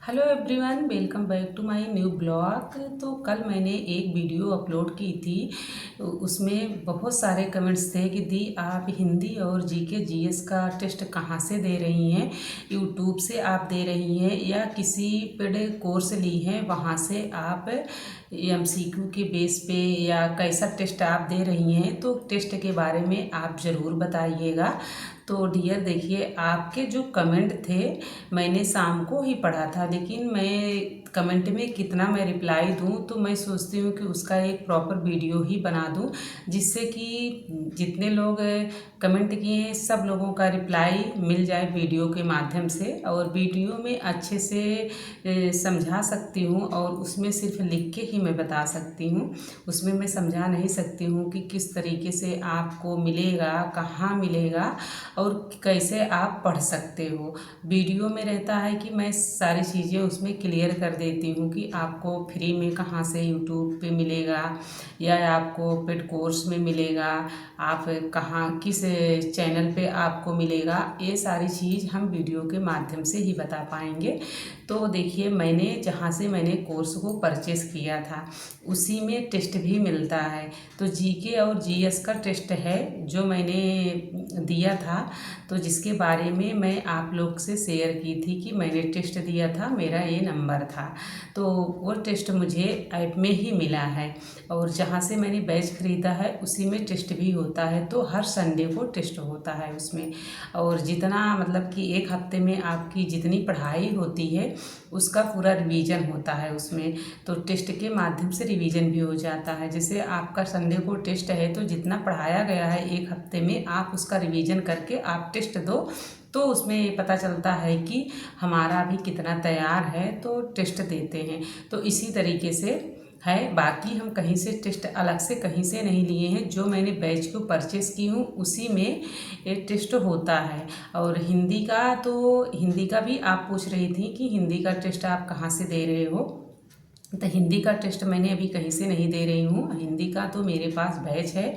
Hello everyone, welcome back to my new blog. तो कल मैंने एक वीडियो अपलोड की थी। उसमें बहुत सारे कमेंट्स थे कि दी आप हिंदी और जीके जीएस का टेस्ट कहाँ से दे रही हैं, यूट्यूब से आप दे रही हैं या किसी पेड कोर्स ली हैं वहाँ से आप एमसीक्यू के बेस पे, या कैसा टेस्ट आप दे रही हैं। तो टेस्ट के बारे में आप ज़रूर बताइएगा। तो डियर देखिए, आपके जो कमेंट थे मैंने शाम को ही पढ़ा था, लेकिन मैं कमेंट में कितना मैं रिप्लाई दूं, तो मैं सोचती हूँ कि उसका एक प्रॉपर वीडियो ही बना दूं, जिससे कि जितने लोग कमेंट किए हैं सब लोगों का रिप्लाई मिल जाए वीडियो के माध्यम से। और वीडियो में अच्छे से समझा सकती हूँ, और उसमें सिर्फ लिख के ही मैं बता सकती हूँ। उसमें मैं समझा नहीं सकती हूँ कि किस तरीके से आपको मिलेगा, कहाँ मिलेगा और कैसे आप पढ़ सकते हो। वीडियो में रहता है कि मैं सारी चीज़ें उसमें क्लियर कर देती हूँ कि आपको फ्री में कहाँ से यूट्यूब पे मिलेगा या आपको पेड कोर्स में मिलेगा, आप कहाँ किस चैनल पे आपको मिलेगा। ये सारी चीज़ हम वीडियो के माध्यम से ही बता पाएंगे। तो देखिए, मैंने जहाँ से मैंने कोर्स को परचेस किया था उसी में टेस्ट भी मिलता है। तो जीके और जीएस का टेस्ट है जो मैंने दिया था, तो जिसके बारे में मैं आप लोग से शेयर की थी कि मैंने टेस्ट दिया था, मेरा ये नंबर था। तो वो टेस्ट मुझे ऐप में ही मिला है, और जहाँ से मैंने बैच ख़रीदा है उसी में टेस्ट भी होता है। तो हर संडे को टेस्ट होता है उसमें, और जितना मतलब कि एक हफ्ते में आपकी जितनी पढ़ाई होती है उसका पूरा रिवीजन होता है उसमें। तो टेस्ट के माध्यम से रिवीजन भी हो जाता है। जैसे आपका संडे को टेस्ट है तो जितना पढ़ाया गया है एक हफ्ते में आप उसका रिवीजन करके आप टेस्ट दो, तो उसमें पता चलता है कि हमारा भी कितना तैयार है, तो टेस्ट देते हैं। तो इसी तरीके से है। बाकी हम कहीं से टेस्ट अलग से कहीं से नहीं लिए हैं, जो मैंने बैच को परचेस की हूँ उसी में ये टेस्ट होता है। और हिंदी का, तो हिंदी का भी आप पूछ रही थी कि हिंदी का टेस्ट आप कहाँ से दे रहे हो। तो हिंदी का टेस्ट मैंने अभी कहीं से नहीं दे रही हूँ। हिंदी का तो मेरे पास बैच है,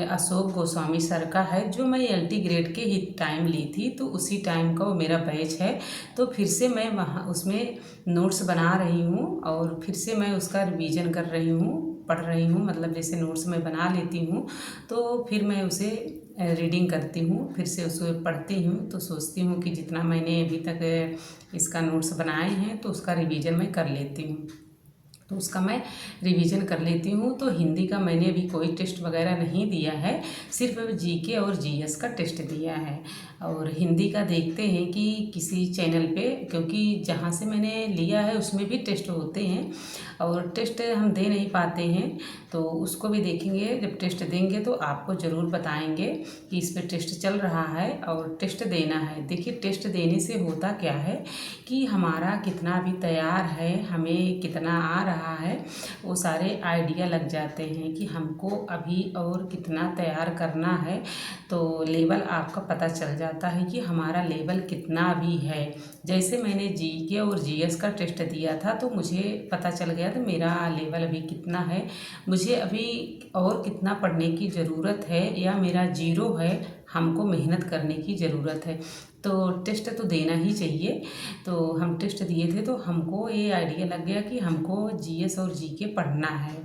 अशोक गोस्वामी सर का है, जो मैं एलटी ग्रेड के ही टाइम ली थी, तो उसी टाइम का वो मेरा बैच है। तो फिर से मैं वहाँ उसमें नोट्स बना रही हूँ और फिर से मैं उसका रिवीजन कर रही हूँ, पढ़ रही हूँ। मतलब जैसे नोट्स मैं बना लेती हूँ तो फिर मैं उसे रीडिंग करती हूँ, फिर से उसको पढ़ती हूँ। तो सोचती हूँ कि जितना मैंने अभी तक इसका नोट्स बनाए हैं तो उसका रिवीजन मैं कर लेती हूँ, तो उसका मैं रिवीजन कर लेती हूँ। तो हिंदी का मैंने अभी कोई टेस्ट वगैरह नहीं दिया है, सिर्फ जीके और जीएस का टेस्ट दिया है। और हिंदी का देखते हैं कि किसी चैनल पे, क्योंकि जहाँ से मैंने लिया है उसमें भी टेस्ट होते हैं, और टेस्ट हम दे नहीं पाते हैं तो उसको भी देखेंगे। जब टेस्ट देंगे तो आपको ज़रूर बताएंगे कि इस पर टेस्ट चल रहा है और टेस्ट देना है। देखिए, टेस्ट देने से होता क्या है कि हमारा कितना भी तैयार है, हमें कितना आ रहा है, वो सारे आइडिया लग जाते हैं कि हमको अभी और कितना तैयार करना है। तो लेवल आपका पता चल जाता है कि हमारा लेवल कितना भी है। जैसे मैंने जीके और जीएस का टेस्ट दिया था तो मुझे पता चल गया था मेरा लेवल अभी कितना है, मुझे अभी और कितना पढ़ने की ज़रूरत है, या मेरा जीरो है, हमको मेहनत करने की ज़रूरत है। तो टेस्ट तो देना ही चाहिए। तो हम टेस्ट दिए थे तो हमको ये आइडिया लग गया कि हमको जीएस और जीके पढ़ना है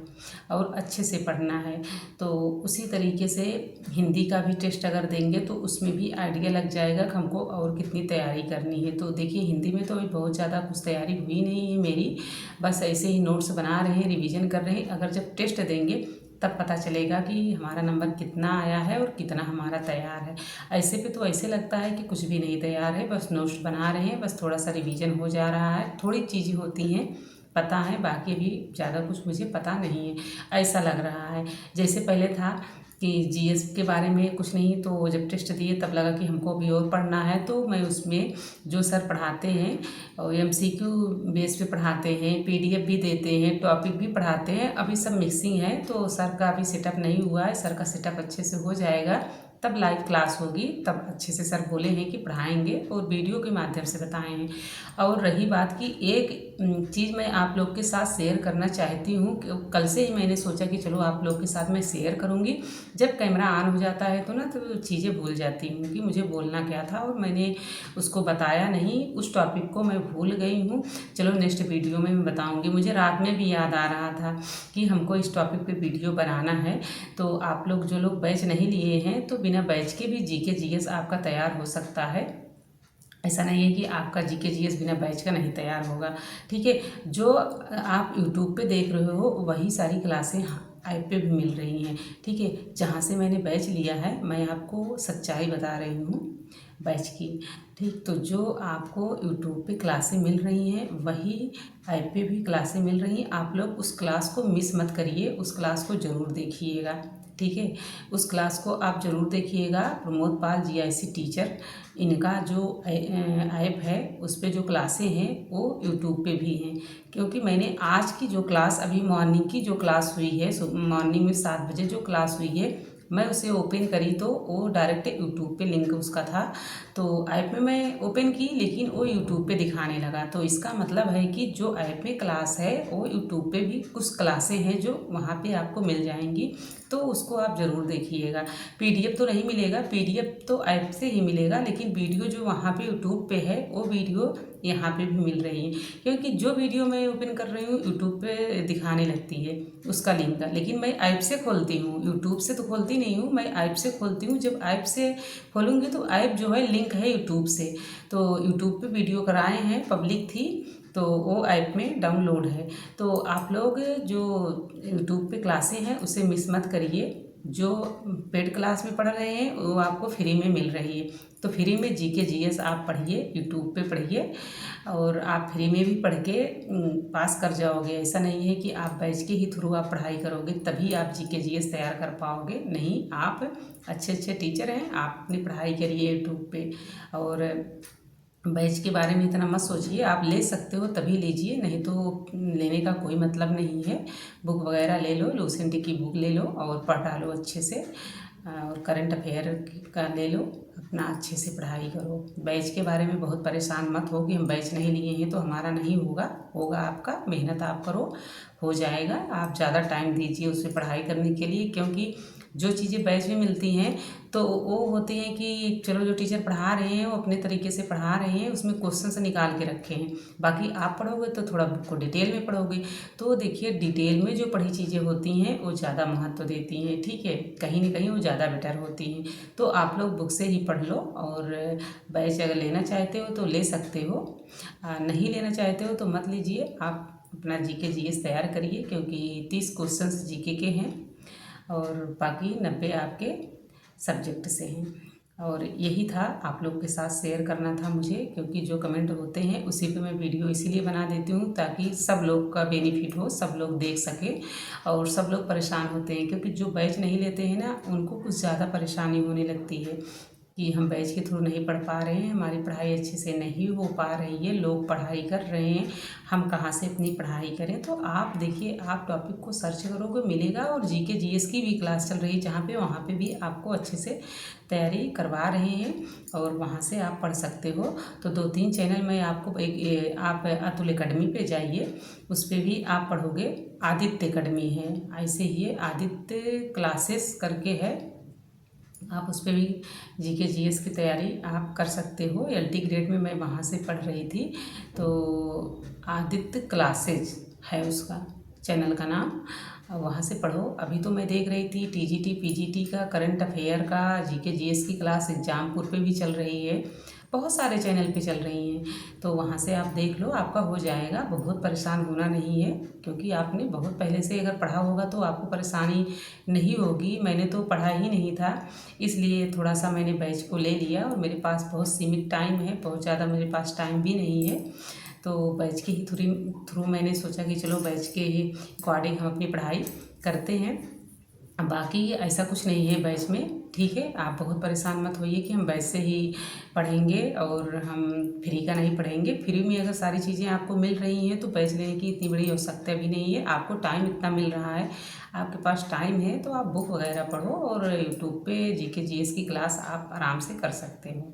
और अच्छे से पढ़ना है। तो उसी तरीके से हिंदी का भी टेस्ट अगर देंगे तो उसमें भी आइडिया लग जाएगा कि हमको और कितनी तैयारी करनी है। तो देखिए, हिंदी में तो अभी बहुत ज़्यादा कुछ तैयारी हुई नहीं है मेरी, बस ऐसे ही नोट्स बना रहे हैं, रिवीजन कर रहे हैं। अगर जब टेस्ट देंगे तब पता चलेगा कि हमारा नंबर कितना आया है और कितना हमारा तैयार है। ऐसे पे तो ऐसे लगता है कि कुछ भी नहीं तैयार है, बस नोट्स बना रहे हैं, बस थोड़ा सा रिवीजन हो जा रहा है, थोड़ी चीज़ें होती हैं पता है, बाकी भी ज़्यादा कुछ मुझे पता नहीं है, ऐसा लग रहा है। जैसे पहले था कि जीएस के बारे में कुछ नहीं, तो जब टेस्ट दिए तब लगा कि हमको अभी और पढ़ना है। तो मैं उसमें जो सर पढ़ाते हैं और एमसीक्यू बेस पे पढ़ाते हैं, पीडीएफ भी देते हैं, टॉपिक भी पढ़ाते हैं, अभी सब मिक्सिंग है। तो सर का अभी सेटअप नहीं हुआ है, सर का सेटअप अच्छे से हो जाएगा तब लाइव क्लास होगी, तब अच्छे से सर बोले हैं कि पढ़ाएंगे और वीडियो के माध्यम से बताए हैं। और रही बात की एक चीज़ मैं आप लोग के साथ शेयर करना चाहती हूँ कि कल से ही मैंने सोचा कि चलो आप लोग के साथ मैं शेयर करूँगी। जब कैमरा ऑन हो जाता है तो ना तो चीज़ें भूल जाती हूँ कि मुझे बोलना क्या था और मैंने उसको बताया नहीं, उस टॉपिक को मैं भूल गई हूँ। चलो नेक्स्ट वीडियो में मैं बताऊँगी। मुझे रात में भी याद आ रहा था कि हमको इस टॉपिक पे वीडियो बनाना है। तो आप लोग जो लोग बैच नहीं लिए हैं तो बिना बैच के भी जीके जीएस आपका तैयार हो सकता है। ऐसा नहीं है कि आपका जीके जीएस बिना बैच का नहीं तैयार होगा। ठीक है, जो आप यूट्यूब पे देख रहे हो वही सारी क्लासें ऐप पे भी मिल रही हैं। ठीक है, जहाँ से मैंने बैच लिया है मैं आपको सच्चाई बता रही हूँ बैच की। ठीक, तो जो आपको यूट्यूब पे क्लासें मिल रही हैं वही ऐप पे भी क्लासें मिल रही हैं। आप लोग उस क्लास को मिस मत करिए, उस क्लास को ज़रूर देखिएगा। ठीक है, उस क्लास को आप ज़रूर देखिएगा। प्रमोद पाल जीआईसी टीचर, इनका जो ऐप है उस पे जो क्लासें हैं वो यूट्यूब पे भी हैं। क्योंकि मैंने आज की जो क्लास अभी मॉर्निंग की जो क्लास हुई है, मॉर्निंग में 7 बजे जो क्लास हुई है, मैं उसे ओपन करी तो वो डायरेक्ट यूट्यूब पे लिंक उसका था। तो ऐप में मैं ओपन की लेकिन वो यूट्यूब पे दिखाने लगा। तो इसका मतलब है कि जो ऐप में क्लास है वो यूट्यूब पे भी कुछ क्लासें हैं जो वहाँ पे आपको मिल जाएंगी, तो उसको आप ज़रूर देखिएगा। पीडीएफ तो नहीं मिलेगा, पीडीएफ तो ऐप से ही मिलेगा, लेकिन वीडियो जो वहाँ पे यूट्यूब पे है वो वीडियो यहाँ पे भी मिल रही है। क्योंकि जो वीडियो मैं ओपन कर रही हूँ यूट्यूब पे दिखाने लगती है उसका लिंक, लेकिन मैं ऐप से खोलती हूँ, यूट्यूब से तो खोलती नहीं हूँ, मैं ऐप से खोलती हूँ। जब ऐप से खोलूँगी तो ऐप जो है लिंक है यूट्यूब से, तो यूट्यूब पे वीडियो कराए हैं, पब्लिक थी तो वो ऐप में डाउनलोड है। तो आप लोग जो यूट्यूब पे क्लासें हैं उसे मिस मत करिए। जो पेड क्लास में पढ़ रहे हैं वो आपको फ्री में मिल रही है। तो फ्री में जीके जीएस आप पढ़िए, यूट्यूब पे पढ़िए और आप फ्री में भी पढ़ के पास कर जाओगे। ऐसा नहीं है कि आप बैच के ही थ्रू आप पढ़ाई करोगे तभी आप जीके जीएस तैयार कर पाओगे। नहीं, आप अच्छे अच्छे टीचर हैं, आप अपनी पढ़ाई करिए यूट्यूब पे। और बैच के बारे में इतना मत सोचिए, आप ले सकते हो तभी लीजिए, नहीं तो लेने का कोई मतलब नहीं है। बुक वगैरह ले लो, लूसेंट की बुक ले लो और पढ़ डालो अच्छे से। और करंट अफेयर का ले लो, अपना अच्छे से पढ़ाई करो। बैच के बारे में बहुत परेशान मत हो कि हम बैच नहीं लिए हैं तो हमारा नहीं होगा। होगा आपका, मेहनत आप करो, हो जाएगा। आप ज़्यादा टाइम दीजिए उसे पढ़ाई करने के लिए, क्योंकि जो चीज़ें बैच में मिलती हैं तो वो होती हैं कि चलो जो टीचर पढ़ा रहे हैं वो अपने तरीके से पढ़ा रहे हैं, उसमें क्वेश्चन से निकाल के रखे हैं। बाकी आप पढ़ोगे तो थोड़ा बुक को डिटेल में पढ़ोगे, तो देखिए डिटेल में जो पढ़ी चीज़ें होती हैं वो ज़्यादा महत्व देती हैं। ठीक है, कहीं ना कहीं वो ज़्यादा बेटर होती हैं। तो आप लोग बुक से ही पढ़ लो। और बैच अगर लेना चाहते हो तो ले सकते हो, नहीं लेना चाहते हो तो मत लीजिए। आप अपना जीके जीएस तैयार करिए, क्योंकि 30 क्वेश्चंस जीके के हैं और बाकी 90 आपके सब्जेक्ट से हैं। और यही था आप लोग के साथ शेयर करना था मुझे, क्योंकि जो कमेंट होते हैं उसी पे मैं वीडियो इसीलिए बना देती हूँ ताकि सब लोग का बेनिफिट हो, सब लोग देख सकें। और सब लोग परेशान होते हैं क्योंकि जो बैच नहीं लेते हैं ना उनको कुछ ज़्यादा परेशानी होने लगती है कि हम बैच के थ्रू नहीं पढ़ पा रहे हैं, हमारी पढ़ाई अच्छे से नहीं हो पा रही है, लोग पढ़ाई कर रहे हैं, हम कहाँ से अपनी पढ़ाई करें। तो आप देखिए, आप टॉपिक को सर्च करोगे मिलेगा। और जीके जीएस की भी क्लास चल रही है जहाँ पे, वहाँ पे भी आपको अच्छे से तैयारी करवा रहे हैं और वहाँ से आप पढ़ सकते हो। तो 2-3 चैनल मैं आपको आप अतुल एकेडमी पे जाइए, उस पर भी आप पढ़ोगे। आदित्य एकेडमी है, ऐसे ही आदित्य क्लासेस करके है, आप उस पर भी जीके जीएस की तैयारी आप कर सकते हो। एलटी ग्रेड में मैं वहाँ से पढ़ रही थी। तो आदित्य क्लासेज है उसका चैनल का नाम, वहाँ से पढ़ो। अभी तो मैं देख रही थी टीजीटी पीजीटी का, करंट अफेयर का, जीके जीएस की क्लास एग्जामपुर पे भी चल रही है, बहुत सारे चैनल पे चल रही हैं। तो वहाँ से आप देख लो, आपका हो जाएगा। बहुत परेशान होना नहीं है, क्योंकि आपने बहुत पहले से अगर पढ़ा होगा तो आपको परेशानी नहीं होगी। मैंने तो पढ़ा ही नहीं था, इसलिए थोड़ा सा मैंने बैच को ले लिया और मेरे पास बहुत सीमित टाइम है, बहुत ज़्यादा मेरे पास टाइम भी नहीं है। तो बैच के ही थ्रू मैंने सोचा कि चलो बैच के ही अकॉर्डिंग हम अपनी पढ़ाई करते हैं। बाकी ऐसा कुछ नहीं है बैच में ठीक है, आप बहुत परेशान मत होइए कि हम वैसे ही पढ़ेंगे और हम फ्री का नहीं पढ़ेंगे। फ्री में अगर सारी चीज़ें आपको मिल रही हैं तो पैसे लेने की इतनी बड़ी आवश्यकता भी नहीं है। आपको टाइम इतना मिल रहा है, आपके पास टाइम है तो आप बुक वगैरह पढ़ो और यूट्यूब पे जीके जीएस की क्लास आप आराम से कर सकते हो।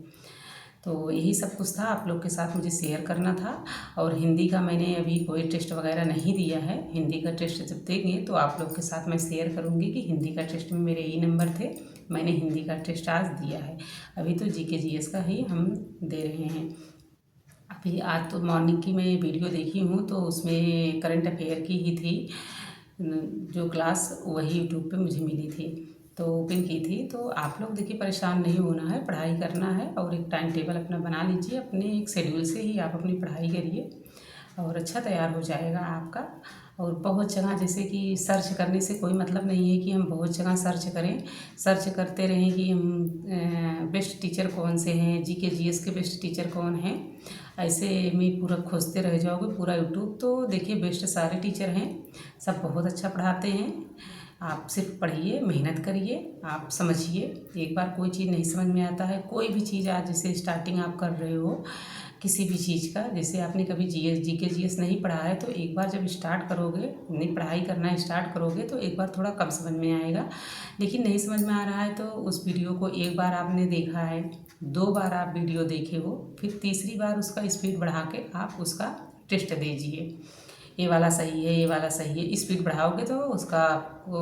तो यही सब कुछ था, आप लोग के साथ मुझे शेयर करना था। और हिंदी का मैंने अभी कोई टेस्ट वगैरह नहीं दिया है। हिंदी का टेस्ट जब देंगे तो आप लोग के साथ मैं शेयर करूँगी कि हिंदी का टेस्ट में मेरे यही नंबर थे, मैंने हिंदी का टेस्ट आज दिया है। अभी तो जीके जीएस का ही हम दे रहे हैं। अभी आज तो मॉर्निंग की मैं वीडियो देखी हूँ तो उसमें करंट अफेयर की ही थी जो क्लास, वही यूट्यूब पे मुझे मिली थी तो ओपन की थी। तो आप लोग देखिए परेशान नहीं होना है, पढ़ाई करना है और एक टाइम टेबल अपना बना लीजिए, अपने एक शेड्यूल से ही आप अपनी पढ़ाई करिए और अच्छा तैयार हो जाएगा आपका। और बहुत जगह जैसे कि सर्च करने से कोई मतलब नहीं है कि हम बहुत जगह सर्च करें, सर्च करते रहें कि हम बेस्ट टीचर कौन से हैं, जीके जीएस के बेस्ट टीचर कौन हैं, ऐसे में पूरा खोजते रह जाओगे पूरा यूट्यूब। तो देखिए बेस्ट सारे टीचर हैं, सब बहुत अच्छा पढ़ाते हैं। आप सिर्फ पढ़िए, मेहनत करिए, आप समझिए। एक बार कोई चीज़ नहीं समझ में आता है, कोई भी चीज़ आज जैसे स्टार्टिंग आप कर रहे हो किसी भी चीज़ का, जैसे आपने कभी जीएस जीके जीएस नहीं पढ़ा है तो एक बार जब स्टार्ट करोगे, नहीं पढ़ाई करना स्टार्ट करोगे तो एक बार थोड़ा कम समझ में आएगा। लेकिन नहीं समझ में आ रहा है तो उस वीडियो को एक बार आपने देखा है, 2 बार आप वीडियो देखे हो, फिर तीसरी बार उसका स्पीड बढ़ा के आप उसका टेस्ट दीजिए। ये वाला सही है, ये वाला सही है, स्पीड बढ़ाओगे तो उसका आपको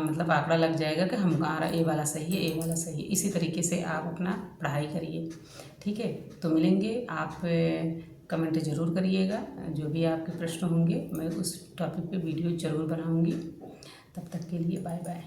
मतलब आंकड़ा लग जाएगा कि हमारा ये वाला सही है, ये वाला सही है। इसी तरीके से आप अपना पढ़ाई करिए, ठीक है। तो मिलेंगे, आप कमेंट ज़रूर करिएगा, जो भी आपके प्रश्न होंगे मैं उस टॉपिक पे वीडियो ज़रूर बनाऊँगी। तब तक के लिए बाय बाय।